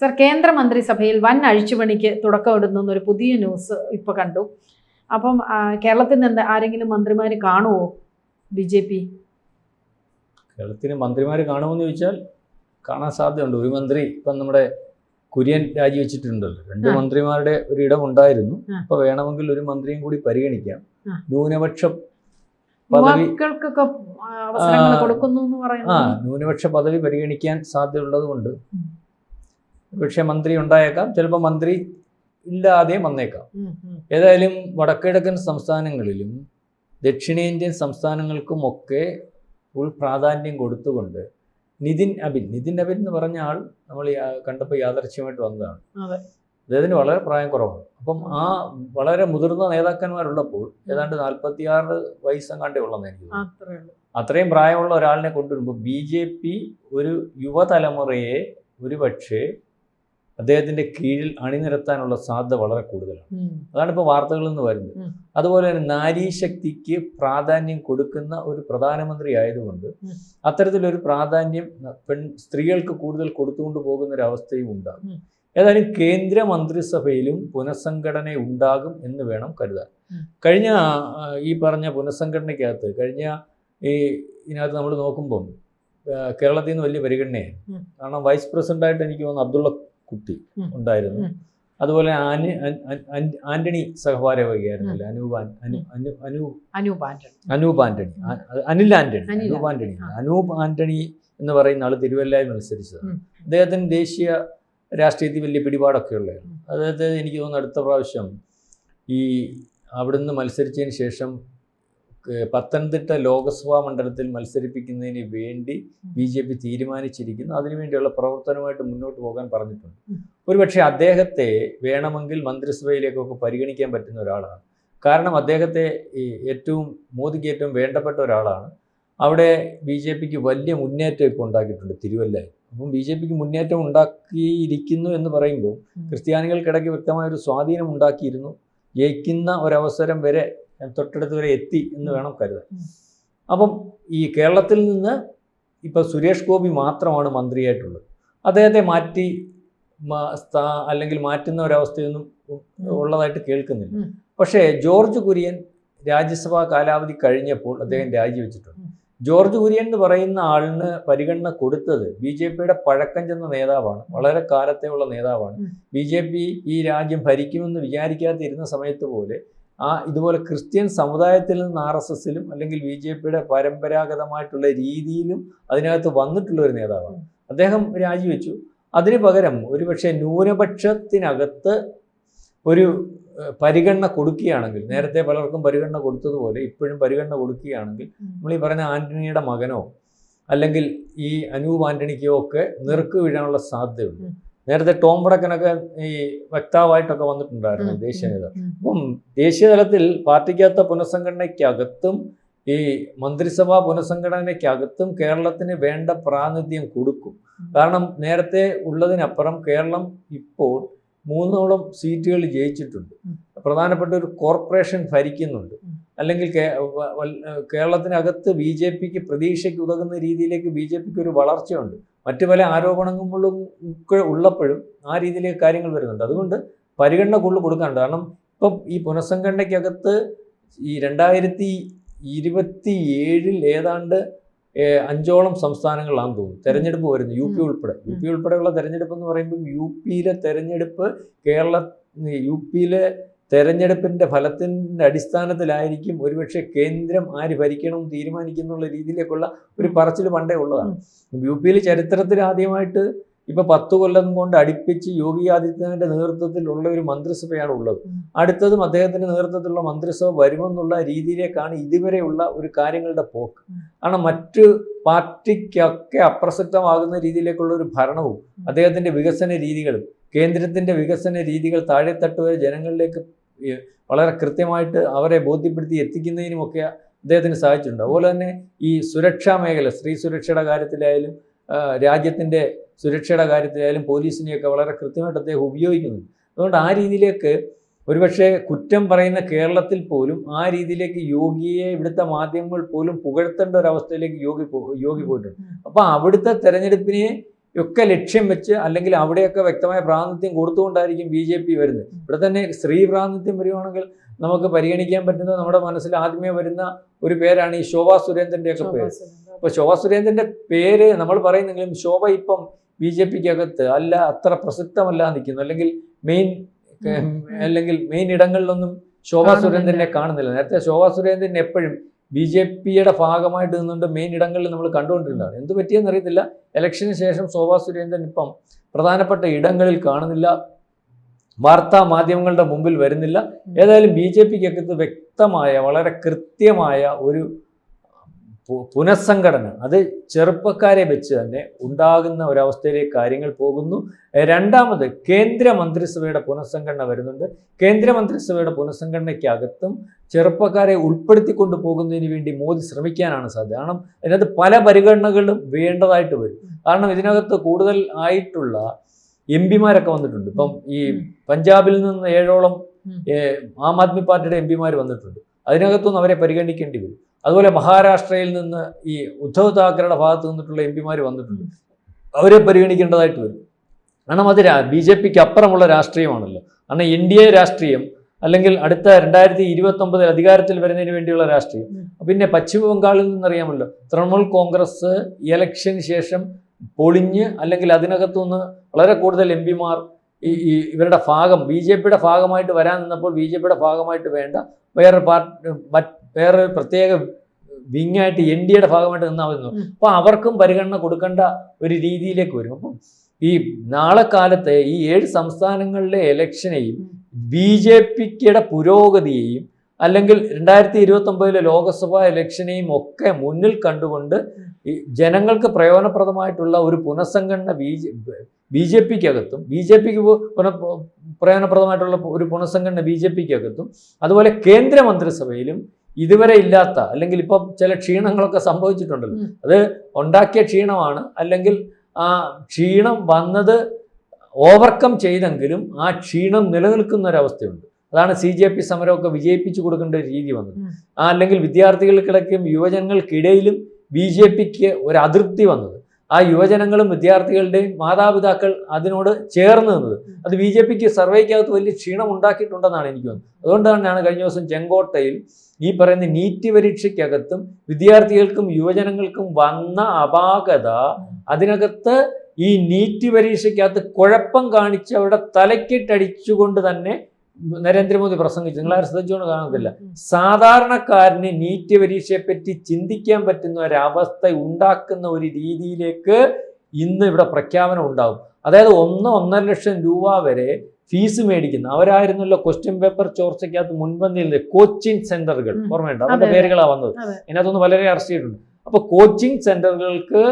Sir, കേന്ദ്രമന്ത്രിസഭയിൽ വൻ അഴിച്ചുപണിക്ക് തുടക്കമിടുന്ന ഒരു പുതിയ ന്യൂസ് ഇപ്പോൾ കണ്ടു. അപ്പം കേരളത്തിൽ നിന്ന് ആരെങ്കിലും മന്ത്രിമാർ കാണുമോ BJP? കേരളത്തിന് മന്ത്രിമാർ കാണുമെന്ന് ചോദിച്ചാൽ കാണാൻ സാധ്യതയുണ്ട്. ഒരു മന്ത്രി ഇപ്പം നമ്മുടെ കുര്യൻ രാജിവെച്ചിട്ടുണ്ടല്ലോ. 2 മന്ത്രിമാരുടെ ഒരു ഇടം ഉണ്ടായിരുന്നു. അപ്പോൾ വേണമെങ്കിൽ ഒരു മന്ത്രിയും കൂടി പരിഗണിക്കാം. ന്യൂനപക്ഷ പദവി ന്യൂനപക്ഷ പദവി പരിഗണിക്കാൻ സാധ്യതയുള്ളത് കൊണ്ട് പക്ഷേ മന്ത്രി ഉണ്ടായേക്കാം, ചിലപ്പോൾ മന്ത്രി ഇല്ലാതെയും വന്നേക്കാം. ഏതായാലും വടക്കിഴക്കൻ സംസ്ഥാനങ്ങളിലും ദക്ഷിണേന്ത്യൻ സംസ്ഥാനങ്ങൾക്കുമൊക്കെ ഫുൾ പ്രാധാന്യം കൊടുത്തുകൊണ്ട് നിതിൻ അബിൻ എന്ന് പറഞ്ഞ ആൾ നമ്മൾ കണ്ടപ്പോൾ യാദർച്ഛ്യമായിട്ട് വന്നതാണ്. അദ്ദേഹത്തിന് വളരെ പ്രായം കുറവാണ്. അപ്പം ആ വളരെ മുതിർന്ന നേതാക്കന്മാരുള്ളപ്പോൾ ഏതാണ്ട് 46 വയസ്സെങ്ങാണ്ടേ ഉള്ളതെന്ന് എനിക്ക് തോന്നുന്നു. അത്രയും പ്രായമുള്ള ഒരാളിനെ കൊണ്ടുവരുമ്പോൾ BJP ഒരു യുവതലമുറയെ ഒരുപക്ഷെ അദ്ദേഹത്തിൻ്റെ കീഴിൽ അണിനിരത്താനുള്ള സാധ്യത വളരെ കൂടുതലാണ്. അതാണ് ഇപ്പോൾ വാർത്തകളിൽ നിന്ന് വരുന്നത്. അതുപോലെ തന്നെ നാരീശക്തിക്ക് പ്രാധാന്യം കൊടുക്കുന്ന ഒരു പ്രധാനമന്ത്രി ആയതുകൊണ്ട് അത്തരത്തിലൊരു പ്രാധാന്യം സ്ത്രീകൾക്ക് കൂടുതൽ കൊടുത്തുകൊണ്ട് പോകുന്ന ഒരു അവസ്ഥയും ഉണ്ടാകും. ഏതായാലും കേന്ദ്ര മന്ത്രിസഭയിലും പുനഃസംഘടന ഉണ്ടാകും എന്ന് വേണം കരുതാൻ. കഴിഞ്ഞ ഈ പറഞ്ഞ പുനഃസംഘടനയ്ക്കകത്ത് ഇതിനകത്ത് നമ്മൾ നോക്കുമ്പം കേരളത്തിൽ നിന്ന് വലിയ പരിഗണനയായിരുന്നു. കാരണം വൈസ് പ്രസിഡന്റായിട്ട് എനിക്ക് തോന്നുന്നു അബ്ദുള്ള കുട്ടി ഉണ്ടായിരുന്നു. അതുപോലെ ആന്റണി സഹഭാരവാഹിയായിരുന്നില്ല, അനൂപ് ആന്റണി എന്ന് പറയുന്ന ആൾ തിരുവല്ലയിൽ മത്സരിച്ചതാണ്. അദ്ദേഹത്തിന് ദേശീയ രാഷ്ട്രീയത്തിൽ വലിയ പിടിപാടൊക്കെ ഉള്ളതാണ്. അതായത് എനിക്ക് തോന്നുന്നു അടുത്ത പ്രാവശ്യം അവിടുന്ന് മത്സരിച്ചതിന് ശേഷം പത്തനംതിട്ട ലോക്സഭാ മണ്ഡലത്തിൽ മത്സരിപ്പിക്കുന്നതിന് വേണ്ടി BJP തീരുമാനിച്ചിരിക്കുന്നു. അതിനുവേണ്ടിയുള്ള പ്രവർത്തനമായിട്ട് മുന്നോട്ട് പോകാൻ പറഞ്ഞിട്ടുണ്ട്. ഒരുപക്ഷെ അദ്ദേഹത്തെ വേണമെങ്കിൽ മന്ത്രിസഭയിലേക്കൊക്കെ പരിഗണിക്കാൻ പറ്റുന്ന ഒരാളാണ്. കാരണം അദ്ദേഹത്തെ മോദിക്ക് ഏറ്റവും വേണ്ടപ്പെട്ട ഒരാളാണ്. അവിടെ BJPക്ക് വലിയ മുന്നേറ്റം ഇപ്പോൾ ഉണ്ടാക്കിയിട്ടുണ്ട് തിരുവല്ലയിൽ. അപ്പം BJPക്ക് മുന്നേറ്റം ഉണ്ടാക്കിയിരിക്കുന്നു എന്ന് പറയുമ്പോൾ ക്രിസ്ത്യാനികൾക്കിടയ്ക്ക് വ്യക്തമായൊരു സ്വാധീനം ഉണ്ടാക്കിയിരുന്നു. ജയിക്കുന്ന ഒരവസരം വരെ തൊട്ടടുത്ത് വരെ എത്തി എന്ന് വേണം കരുതാൻ. അപ്പം ഈ കേരളത്തിൽ നിന്ന് ഇപ്പോൾ സുരേഷ് ഗോപി മാത്രമാണ് മന്ത്രിയായിട്ടുള്ളത്. അദ്ദേഹത്തെ അല്ലെങ്കിൽ മാറ്റുന്ന ഒരവസ്ഥയൊന്നും ഉള്ളതായിട്ട് കേൾക്കുന്നില്ല. പക്ഷേ ജോർജ് കുര്യൻ രാജ്യസഭാ കാലാവധി കഴിഞ്ഞപ്പോൾ അദ്ദേഹം രാജിവെച്ചിട്ടുണ്ട്. ജോർജ് കുര്യൻ എന്ന് പറയുന്ന ആളിന് പരിഗണന കൊടുത്തത് BJPയുടെ പഴക്കം ചെന്ന നേതാവാണ്, വളരെ കാലത്തെയുള്ള നേതാവാണ്. BJP ഈ രാജ്യം ഭരിക്കുമെന്ന് വിചാരിക്കാതിരുന്ന സമയത്ത് പോലെ ഇതുപോലെ ക്രിസ്ത്യൻ സമുദായത്തിൽ നിന്ന് RSSലും അല്ലെങ്കിൽ BJPയുടെ പരമ്പരാഗതമായിട്ടുള്ള രീതിയിലും അതിനകത്ത് വന്നിട്ടുള്ള ഒരു നേതാവാണ്. അദ്ദേഹം രാജിവെച്ചു. അതിന് പകരം ഒരുപക്ഷെ ന്യൂനപക്ഷത്തിനകത്ത് ഒരു പരിഗണന കൊടുക്കുകയാണെങ്കിൽ, നേരത്തെ പലർക്കും പരിഗണന കൊടുത്തതുപോലെ ഇപ്പോഴും പരിഗണന കൊടുക്കുകയാണെങ്കിൽ നമ്മൾ ഈ പറയുന്ന ആന്റണിയുടെ മകനോ അല്ലെങ്കിൽ ഈ അനൂപ് ആന്റണിക്കോ ഒക്കെ നെറുക്ക് വീഴാനുള്ള സാധ്യതയുണ്ട്. നേരത്തെ ടോം വടക്കനൊക്കെ ഈ വക്താവായിട്ടൊക്കെ വന്നിട്ടുണ്ടായിരുന്നു ദേശീയ നേതാവ്. അപ്പം ദേശീയ തലത്തിൽ പാർട്ടിക്കകത്ത പുനഃസംഘടനയ്ക്കകത്തും ഈ മന്ത്രിസഭാ പുനഃസംഘടനയ്ക്കകത്തും കേരളത്തിന് വേണ്ട പ്രാതിനിധ്യം കൊടുക്കും. കാരണം നേരത്തെ ഉള്ളതിനപ്പുറം കേരളം ഇപ്പോൾ 3 സീറ്റുകൾ ജയിച്ചിട്ടുണ്ട്. പ്രധാനപ്പെട്ട ഒരു കോർപ്പറേഷൻ ഭരിക്കുന്നുണ്ട്. അല്ലെങ്കിൽ കേരളത്തിനകത്ത് BJPക്ക് പ്രതീക്ഷയ്ക്ക് ഉതകുന്ന രീതിയിലേക്ക് BJPക്ക് ഒരു വളർച്ചയുണ്ട്. മറ്റു പല ആരോപണങ്ങളും ഒക്കെ ഉള്ളപ്പോഴും ആ രീതിയിലേക്ക് കാര്യങ്ങൾ വരുന്നുണ്ട്. അതുകൊണ്ട് പരിഗണന കൂടുതൽ കൊടുക്കാനുണ്ട്. കാരണം ഇപ്പം ഈ പുനഃസംഘടനയ്ക്കകത്ത് ഈ 2027 ഏതാണ്ട് 5 സംസ്ഥാനങ്ങളിലാണെന്ന് തോന്നുന്നു തെരഞ്ഞെടുപ്പ് വരുന്നത്. UP ഉൾപ്പെടെയുള്ള തെരഞ്ഞെടുപ്പ് എന്ന് പറയുമ്പം UPയിലെ തെരഞ്ഞെടുപ്പ് UPയിലെ തെരഞ്ഞെടുപ്പിൻ്റെ ഫലത്തിൻ്റെ അടിസ്ഥാനത്തിലായിരിക്കും ഒരുപക്ഷെ കേന്ദ്രം ആര് ഭരിക്കണം തീരുമാനിക്കുന്നുള്ള രീതിയിലേക്കുള്ള ഒരു പറച്ചിൽ പണ്ടേ ഉള്ളതാണ്. UPയിൽ ചരിത്രത്തിൽ ആദ്യമായിട്ട് ഇപ്പോൾ 10 കൊല്ലം കൊണ്ട് അടുപ്പിച്ച് യോഗി ആദിത്യനാഥിൻ്റെ നേതൃത്വത്തിലുള്ള ഒരു മന്ത്രിസഭയാണ് ഉള്ളത്. അടുത്തതും അദ്ദേഹത്തിൻ്റെ നേതൃത്വത്തിലുള്ള മന്ത്രിസഭ വരുമെന്നുള്ള രീതിയിലേക്കാണ് ഇതുവരെയുള്ള ഒരു കാര്യങ്ങളുടെ പോക്ക്. കാരണം മറ്റ് പാർട്ടിക്കൊക്കെ അപ്രസക്തമാകുന്ന രീതിയിലേക്കുള്ള ഒരു ഭരണവും അദ്ദേഹത്തിൻ്റെ വികസന രീതികളും കേന്ദ്രത്തിൻ്റെ വികസന രീതികൾ താഴെത്തട്ട് വരെ ജനങ്ങളിലേക്ക് വളരെ കൃത്യമായിട്ട് അവരെ ബോധ്യപ്പെടുത്തി എത്തിക്കുന്നതിനുമൊക്കെ അദ്ദേഹത്തിന് സാധിച്ചിട്ടുണ്ട്. അതുപോലെ തന്നെ ഈ സുരക്ഷാ മേഖല, സ്ത്രീ സുരക്ഷയുടെ കാര്യത്തിലായാലും രാജ്യത്തിൻ്റെ സുരക്ഷയുടെ കാര്യത്തിലായാലും പോലീസിനെയൊക്കെ വളരെ കൃത്യമായിട്ട് അദ്ദേഹം ഉപയോഗിക്കുന്നുണ്ട്. അതുകൊണ്ട് ആ രീതിയിലേക്ക് ഒരുപക്ഷെ കുറ്റം പറയുന്ന കേരളത്തിൽ പോലും ആ രീതിയിലേക്ക് യോഗിയെ ഇവിടുത്തെ മാധ്യമങ്ങൾ പോലും പുകഴ്ത്തേണ്ട ഒരവസ്ഥയിലേക്ക് യോഗി പോയിട്ടുണ്ട്. അപ്പോൾ അവിടുത്തെ തെരഞ്ഞെടുപ്പിനെ ഒക്കെ ലക്ഷ്യം വെച്ച് അല്ലെങ്കിൽ അവിടെയൊക്കെ വ്യക്തമായ പ്രാതിനിധ്യം കൊടുത്തുകൊണ്ടായിരിക്കും BJP വരുന്നത്. ഇവിടെ തന്നെ സ്ത്രീ പ്രാതിനിധ്യം വരുവാണെങ്കിൽ നമുക്ക് പരിഗണിക്കാൻ പറ്റുന്നത് നമ്മുടെ മനസ്സിൽ ആദ്യമേ വരുന്ന ഒരു പേരാണ് ഈ ശോഭാ സുരേന്ദ്രൻ്റെയൊക്കെ പേര്. അപ്പോൾ ശോഭാ സുരേന്ദ്രൻ്റെ പേര് നമ്മൾ പറയുന്നെങ്കിലും ശോഭ ഇപ്പം BJPക്കകത്ത് അല്ല, അത്ര പ്രസക്തമല്ല നിൽക്കുന്നു, അല്ലെങ്കിൽ മെയിൻ ഇടങ്ങളിലൊന്നും ശോഭാ സുരേന്ദ്രനെ കാണുന്നില്ല. നേരത്തെ ശോഭാ സുരേന്ദ്രൻ എപ്പോഴും BJPയുടെ ഭാഗമായിട്ട് നിന്നുകൊണ്ട് മെയിൻ ഇടങ്ങളിൽ നമ്മൾ കണ്ടുകൊണ്ടിരുന്നതാണ്. എന്ത് പറ്റിയെന്ന് അറിയത്തില്ല, ഇലക്ഷന് ശേഷം ശോഭാ സുരേന്ദ്രൻ ഇപ്പം പ്രധാനപ്പെട്ട ഇടങ്ങളിൽ കാണുന്നില്ല, വാർത്താ മാധ്യമങ്ങളുടെ മുമ്പിൽ വരുന്നില്ല. ഏതായാലും BJPക്കകത്ത് വ്യക്തമായ വളരെ കൃത്യമായ ഒരു പുനഃസംഘടന അത് ചെറുപ്പക്കാരെ വെച്ച് തന്നെ ഉണ്ടാകുന്ന ഒരവസ്ഥയിലേക്ക് കാര്യങ്ങൾ പോകുന്നു. രണ്ടാമത് കേന്ദ്ര മന്ത്രിസഭയുടെ പുനഃസംഘടന വരുന്നുണ്ട്. കേന്ദ്ര മന്ത്രിസഭയുടെ പുനഃസംഘടനയ്ക്കകത്തും ചെറുപ്പക്കാരെ ഉൾപ്പെടുത്തിക്കൊണ്ട് പോകുന്നതിന് വേണ്ടി മോദി ശ്രമിക്കാനാണ് സാധ്യത. കാരണം ഇതിനകത്ത് പല പരിഗണനകളും വേണ്ടതായിട്ട് വരും. കാരണം ഇതിനകത്ത് കൂടുതൽ ആയിട്ടുള്ള MP-മാരൊക്കെ വന്നിട്ടുണ്ട്. ഇപ്പം ഈ പഞ്ചാബിൽ നിന്ന് 7ഓളം ആം ആദ്മി പാർട്ടിയുടെ MP-മാർ വന്നിട്ടുണ്ട്. അതിനകത്തൊന്നും അവരെ പരിഗണിക്കേണ്ടി വരും. അതുപോലെ മഹാരാഷ്ട്രയിൽ നിന്ന് ഈ ഉദ്ധവ് താക്കറയുടെ ഭാഗത്ത് നിന്നിട്ടുള്ള MP-മാർ വന്നിട്ടുണ്ട്, അവരെ പരിഗണിക്കേണ്ടതായിട്ട് വരും. കാരണം അത് BJPക്ക് അപ്പുറമുള്ള രാഷ്ട്രീയമാണല്ലോ. കാരണം NDA രാഷ്ട്രീയം അല്ലെങ്കിൽ അടുത്ത 2029 അധികാരത്തിൽ വരുന്നതിന് വേണ്ടിയുള്ള രാഷ്ട്രീയം. പിന്നെ പശ്ചിമ ബംഗാളിൽ നിന്നറിയാമല്ലോ, തൃണമൂൽ കോൺഗ്രസ് ഇലക്ഷന് ശേഷം പൊളിഞ്ഞ് അല്ലെങ്കിൽ അതിനകത്തുനിന്ന് വളരെ കൂടുതൽ MP-മാർ ഇവരുടെ ഭാഗം BJPയുടെ ഭാഗമായിട്ട് വരാൻ നിന്നപ്പോൾ BJPയുടെ ഭാഗമായിട്ട് വേണ്ട വേറെ പ്രത്യേക വിങ്ങായിട്ട് NDAയുടെ ഭാഗമായിട്ട് നിന്നാൽ മതി. അപ്പോൾ അവർക്കും പരിഗണന കൊടുക്കേണ്ട ഒരു രീതിയിലേക്ക് വരും. അപ്പം ഈ നാളെ കാലത്തെ ഈ 7 സംസ്ഥാനങ്ങളിലെ ഇലക്ഷനെയും BJPയുടെ പുരോഗതിയെയും അല്ലെങ്കിൽ 2029 ലോക്സഭാ ഇലക്ഷനെയും ഒക്കെ മുന്നിൽ കണ്ടുകൊണ്ട് ഈ ജനങ്ങൾക്ക് പ്രയോജനപ്രദമായിട്ടുള്ള ഒരു പുനഃസംഘടന BJPക്കകത്തും BJPക്ക് പ്രയോജനപ്രദമായിട്ടുള്ള ഒരു പുനഃസംഘടന BJPക്കകത്തും അതുപോലെ കേന്ദ്ര മന്ത്രിസഭയിലും ഇതുവരെ ഇല്ലാത്ത അല്ലെങ്കിൽ ഇപ്പം ചില ക്ഷീണങ്ങളൊക്കെ സംഭവിച്ചിട്ടുണ്ടല്ലോ, അത് ഉണ്ടാക്കിയ ക്ഷീണമാണ്. അല്ലെങ്കിൽ ആ ക്ഷീണം വന്നത് ഓവർകം ചെയ്തെങ്കിലും ആ ക്ഷീണം നിലനിൽക്കുന്ന ഒരവസ്ഥയുണ്ട്. അതാണ് CJP സമരമൊക്കെ വിജയിപ്പിച്ചു കൊടുക്കേണ്ട ഒരു രീതി വന്നത്. അല്ലെങ്കിൽ വിദ്യാർത്ഥികൾക്കിടയ്ക്കും യുവജനങ്ങൾക്കിടയിലും BJPക്ക് ഒരു അതൃപ്തി വന്നത്. ആ യുവജനങ്ങളും വിദ്യാർത്ഥികളുടെയും മാതാപിതാക്കൾ അതിനോട് ചേർന്ന് നിന്നത് അത് BJPക്ക് സർവേക്കകത്ത് വലിയ ക്ഷീണം ഉണ്ടാക്കിയിട്ടുണ്ടെന്നാണ് എനിക്ക് തോന്നുന്നത്. അതുകൊണ്ട് തന്നെയാണ് കഴിഞ്ഞ ദിവസം ചെങ്കോട്ടയിൽ ഈ പറയുന്ന നീറ്റ് പരീക്ഷയ്ക്കകത്തും വിദ്യാർത്ഥികൾക്കും യുവജനങ്ങൾക്കും വന്ന അപാകത അതിനകത്ത് ഈ നീറ്റ് പരീക്ഷയ്ക്കകത്ത് കുഴപ്പം കാണിച്ച് അവിടെ തലക്കിട്ടടിച്ചുകൊണ്ട് തന്നെ നരേന്ദ്രമോദി പ്രസംഗിച്ചു. നിങ്ങളാരും ശ്രദ്ധിച്ചുകൊണ്ട് കാണത്തില്ല. സാധാരണക്കാരന് നീറ്റ് പരീക്ഷയെപ്പറ്റി ചിന്തിക്കാൻ പറ്റുന്ന ഒരവസ്ഥ ഉണ്ടാക്കുന്ന ഒരു രീതിയിലേക്ക് ഇന്ന് ഇവിടെ പ്രഖ്യാപനം ഉണ്ടാകും. അതായത് 1-1.5 ലക്ഷം രൂപ വരെ ഫീസ് മേടിക്കുന്ന അവരായിരുന്നല്ലോ ക്വസ്റ്റ്യൻ പേപ്പർ ചോർച്ചയ്ക്കകത്ത് മുൻപന്തിയിൽ കോച്ചിങ് സെന്ററുകൾ, ഓർമ്മയുണ്ട്? അവരുടെ പേരുകളാണ് വന്നത്. ഇതിനകത്തൊന്ന് വളരെ അറസ്റ്റ് ചെയ്തിട്ടുണ്ട്. അപ്പോൾ കോച്ചിങ് സെന്ററുകൾക്ക്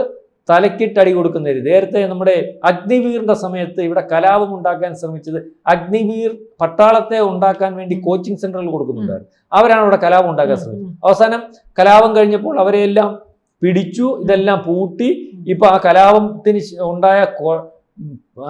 തലക്കിട്ടടി കൊടുക്കുന്ന നേരത്തെ നമ്മുടെ അഗ്നിവീറിന്റെ സമയത്ത് ഇവിടെ കലാപം ഉണ്ടാക്കാൻ ശ്രമിച്ചത് അഗ്നിവീർ പട്ടാളത്തെ ഉണ്ടാക്കാൻ വേണ്ടി കോച്ചിങ് സെന്ററുകൾ കൊടുക്കുന്നുണ്ടായിരുന്നു. അവരാണ് ഇവിടെ കലാപം ഉണ്ടാക്കാൻ ശ്രമിച്ചത്. അവസാനം കലാപം കഴിഞ്ഞപ്പോൾ അവരെല്ലാം പിടിച്ചു, ഇതെല്ലാം പൂട്ടി. ഇപ്പൊ ആ കലാപത്തിന് ഉണ്ടായ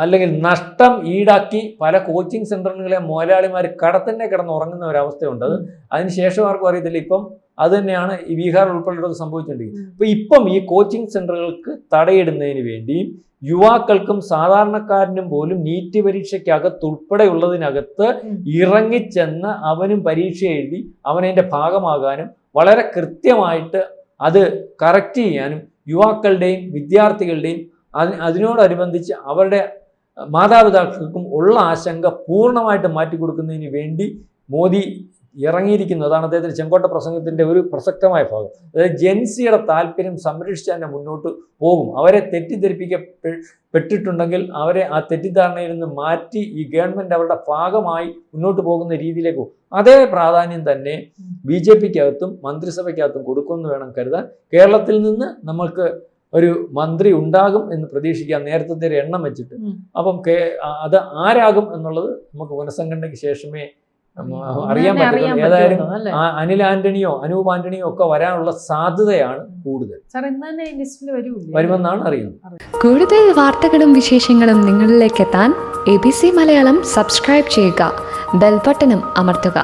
അല്ലെങ്കിൽ നഷ്ടം ഈടാക്കി പല കോച്ചിങ് സെന്ററുകളെ മുതലാളിമാർ കടത്തന്നെ കിടന്നുറങ്ങുന്ന ഒരവസ്ഥയുണ്ട്. അത് അതിനുശേഷം ആർക്കും അറിയത്തില്ല. ഇപ്പം അത് തന്നെയാണ് ഈ ബീഹാർ ഉൾപ്പെടെയുള്ളത് സംഭവിച്ചുകൊണ്ടിരിക്കുന്നത്. അപ്പോൾ ഇപ്പം ഈ കോച്ചിങ് സെന്ററുകൾക്ക് തടയിടുന്നതിന് വേണ്ടി യുവാക്കൾക്കും സാധാരണക്കാരനും പോലും നീറ്റ് പരീക്ഷയ്ക്കകത്തുൾപ്പെടെയുള്ളതിനകത്ത് ഇറങ്ങിച്ചെന്ന് അവനും പരീക്ഷ എഴുതി അവനതിൻ്റെ ഭാഗമാകാനും വളരെ കൃത്യമായിട്ട് അത് കറക്റ്റ് ചെയ്യാനും യുവാക്കളുടെയും വിദ്യാർത്ഥികളുടെയും അതിനോടനുബന്ധിച്ച് അവരുടെ മാതാപിതാക്കൾക്കും ഉള്ള ആശങ്ക പൂർണ്ണമായിട്ട് മാറ്റിക്കൊടുക്കുന്നതിന് വേണ്ടി മോദി ഇറങ്ങിയിരിക്കുന്നു. അതാണ് അദ്ദേഹത്തിൻ്റെ ചെങ്കോട്ട പ്രസംഗത്തിൻ്റെ ഒരു പ്രസക്തമായ ഭാഗം. അതായത് ജെൻസിയുടെ താല്പര്യം സംരക്ഷിച്ച് തന്നെ മുന്നോട്ട് പോകും. അവരെ തെറ്റിദ്ധരിപ്പിക്കപ്പെട്ടിട്ടുണ്ടെങ്കിൽ അവരെ ആ തെറ്റിദ്ധാരണയിൽ നിന്ന് മാറ്റി ഈ ഗവൺമെൻറ് അവരുടെ ഭാഗമായി മുന്നോട്ട് പോകുന്ന രീതിയിലേക്ക് പോകും. അതേ പ്രാധാന്യം തന്നെ BJPക്കകത്തും മന്ത്രിസഭയ്ക്കകത്തും കൊടുക്കുമെന്ന് വേണം കരുതാൻ. കേരളത്തിൽ നിന്ന് നമ്മൾക്ക് ഒരു മന്ത്രി ഉണ്ടാകും എന്ന് പ്രതീക്ഷിക്കാം, നേരത്തെ ഒരു എണ്ണം വെച്ചിട്ട്. അപ്പം അത് ആരാകും എന്നുള്ളത് നമുക്ക് പുനഃസംഘടനയ്ക്ക് ശേഷമേ അറിയാൻ പറ്റുള്ളൂ. ഏതായാലും അനിൽ ആന്റണിയോ അനൂപ് ആന്റണിയോ ഒക്കെ വരാനുള്ള സാധ്യതയാണ് കൂടുതൽ. വരുമെന്നാണ് അറിയുന്നത്. കൂടുതൽ വാർത്തകളും വിശേഷങ്ങളും നിങ്ങളിലേക്ക് എത്താൻ ABC മലയാളം സബ്സ്ക്രൈബ് ചെയ്യുക, ബെൽ ബട്ടണും അമർത്തുക.